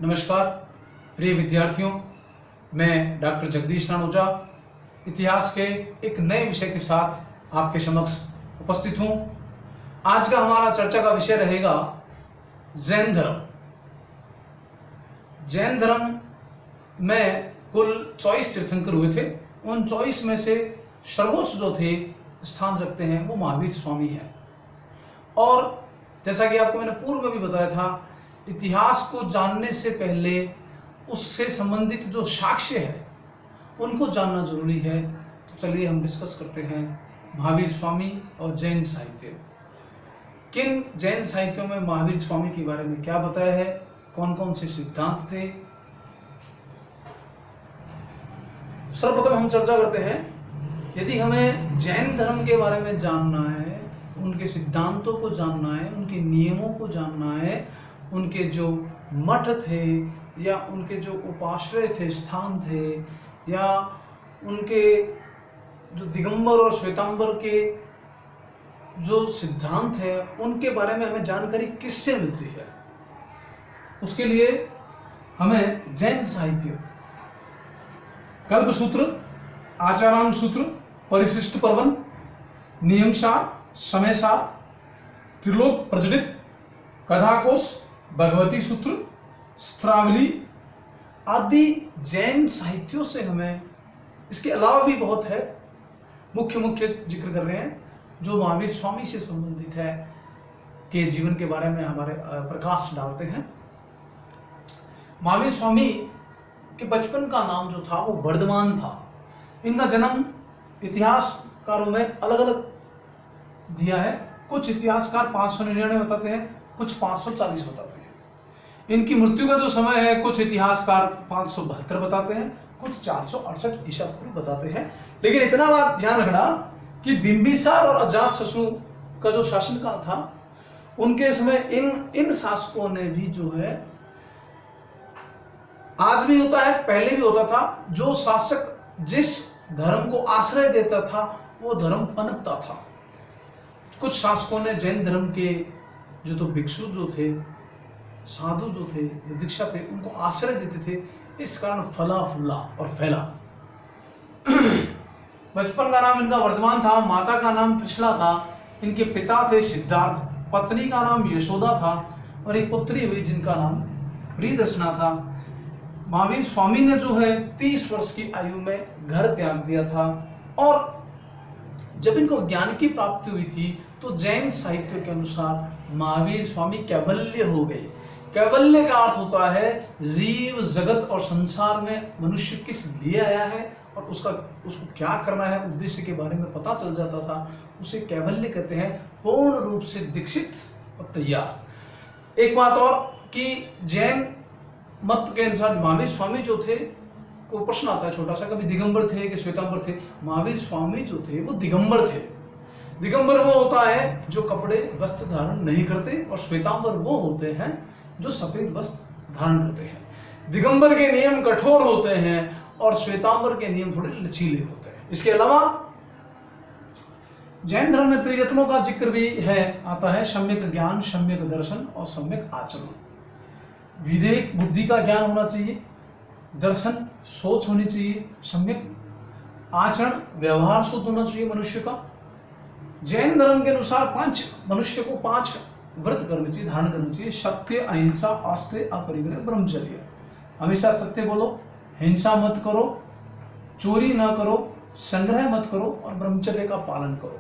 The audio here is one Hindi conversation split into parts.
नमस्कार प्रिय विद्यार्थियों, मैं डॉक्टर जगदीश राणोजा इतिहास के एक नए विषय के साथ आपके समक्ष उपस्थित हूं। आज का हमारा चर्चा का विषय रहेगा जैन धर्म। जैन धर्म में कुल 24 तीर्थंकर हुए थे। उन 24 में से सर्वोच्च जो थे स्थान रखते हैं वो महावीर स्वामी है। और जैसा कि आपको मैंने पूर्व में भी बताया था, इतिहास को जानने से पहले उससे संबंधित जो साक्ष्य है उनको जानना जरूरी है। तो चलिए हम डिस्कस करते हैं महावीर स्वामी और जैन साहित्य। किन जैन साहित्यों में महावीर स्वामी के बारे में क्या बताया है, कौन कौन से सिद्धांत थे। सर्वप्रथम हम चर्चा करते हैं, यदि हमें जैन धर्म के बारे में जानना है, उनके सिद्धांतों को जानना है, उनके नियमों को जानना है, उनके जो मठ थे या उनके जो उपाश्रय थे, स्थान थे, या उनके जो दिगंबर और श्वेतांबर के जो सिद्धांत है, उनके बारे में हमें जानकारी किससे मिलती है। उसके लिए हमें जैन साहित्य, कल्पसूत्र, आचारांग सूत्र, परिशिष्ट पर्वन, नियमसार, समयसार, त्रिलोक प्रचलित, कथाकोश, भगवती सूत्र, स्त्रावली आदि जैन साहित्यों से हमें, इसके अलावा भी बहुत है, मुख्य जिक्र कर रहे हैं जो महावीर स्वामी से संबंधित है, के जीवन के बारे में हमारे प्रकाश डालते हैं। महावीर स्वामी के बचपन का नाम जो था वो वर्धमान था। इनका जन्म इतिहासकारों में अलग अलग दिया है। कुछ इतिहासकार 599 बताते हैं, कुछ 540 बताते हैं। इनकी मृत्यु का जो समय है, कुछ इतिहासकार 572 बताते हैं, कुछ 468 ईसा पूर्व बताते हैं। लेकिन इतना बात ध्यान रखना कि बिंबिसार और अजातशत्रु का जो शासनकाल था, उनके समय इन शासकों ने भी जो है, आज भी होता है, पहले भी होता था, जो शासक जिस धर्म को आश्रय देता था वो धर्म पनपता था। कुछ शासकों ने जैन धर्म के जो तो भिक्षु जो थे, साधु जो थे, जो दीक्षा थे, उनको आश्रय देते थे। इस कारण फला फूला और फैला। बचपन का नाम इनका वर्धमान था, माता का नाम त्रिशला था, इनके पिता थे सिद्धार्थ, पत्नी का नाम यशोदा था और एक पुत्री हुई जिनका नाम प्रियदर्शना था। महावीर स्वामी ने जो है 30 वर्ष की आयु में घर त्याग दिया था और जब इनको ज्ञान की प्राप्ति हुई थी तो जैन साहित्य के अनुसार महावीर स्वामी कैवल्य हो गए। कैवल्य का अर्थ होता है जीव जगत और संसार में मनुष्य किस लिए आया है और उसको क्या करना है, उद्देश्य के बारे में पता चल जाता था। उसे कैवल्य कहते हैं, पूर्ण रूप से दीक्षित और तैयार। एक बात और कि जैन मत के अनुसार महावीर स्वामी जो थे, को प्रश्न आता है छोटा सा, कभी दिगंबर थे कि श्वेतांबर थे। महावीर स्वामी जो थे वो दिगंबर थे। दिगंबर वो होता है जो कपड़े वस्त्र धारण नहीं करते, और श्वेतांबर वो होते हैं जो सफेद वस्त्र धारण करते हैं। दिगंबर के नियम कठोर होते हैं और श्वेतांबर के नियम थोड़े लचीले होते हैं। इसके अलावा जैन धर्म में त्रिरत्नों का जिक्र भी है, आता है, सम्यक ज्ञान, सम्यक दर्शन और सम्यक आचरण। विवेक बुद्धि का ज्ञान होना चाहिए, दर्शन सोच होनी चाहिए, सम्यक आचरण व्यवहार शुद्ध होना चाहिए मनुष्य का। जैन धर्म के अनुसार मनुष्य को 5 व्रत करने चाहिए, धारण करने चाहिए। सत्य, अहिंसा, आस्ते, अपरिग्रह, ब्रह्मचर्य। हमेशा सत्य बोलो, हिंसा मत करो, चोरी ना करो, संग्रह मत करो और ब्रह्मचर्य का पालन करो।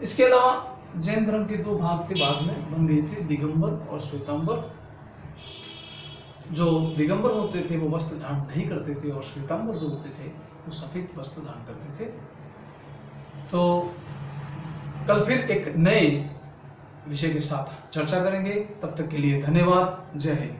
इसके अलावा जैन धर्म के 2 भाग थे, बाद में बन गए थे, दिगंबर और श्वेतांबर। जो दिगंबर होते थे वो वस्त्र धारण नहीं करते थे और श्वेतांबर जो होते थे वो सफेद वस्त्र धारण करते थे। तो कल फिर एक नए विषय के साथ चर्चा करेंगे। तब तक के लिए धन्यवाद। जय हिंद।